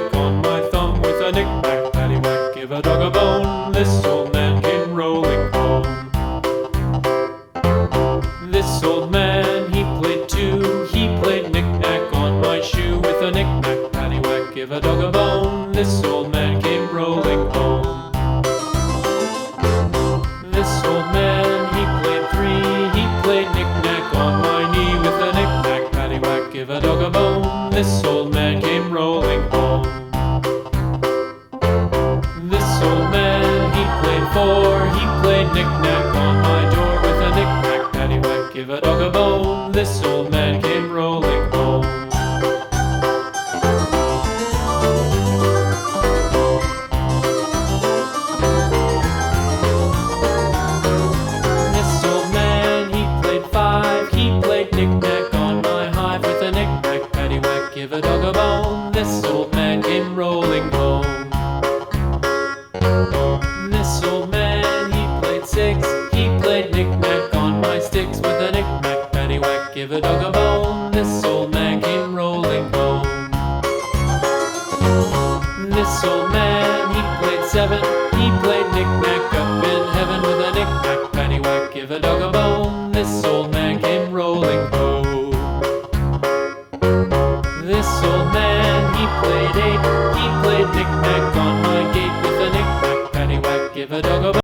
knick-knack on my thumb with a knick-knack, paddywhack, give a dog a bone. This old man came rolling home. This old man, he played too. He played knick-knack on my shoe with a knick-knack, paddywhack, give a dog a bone. This old man came rolling home. This old man, he played three. He played knick-knack on my knee with a knick-knack, paddywhack, give a dog a bone. This old man came rolling home. This old man, he played four. He played knick-knack on my door with a knick-knack, paddywhack, give a dog a bone. This old man came rolling home. This old man, he played five. He played knick-knack on my hive with a knick-knack, paddywhack, give a dog a bone. This old man came rolling home. This old man, he played six. He played knick-knack on my sticks with a knick-knack, paddywhack, give a dog a bone. This old man came rolling home. This old man, he played seven. He played knick-knack up in heaven with a knick-knack, paddywhack, give a dog a bone. This old man came rolling home. This old man, he played eight. He played knick-knack on my gate with a knick-knack, paddywhack, give a dog a bone.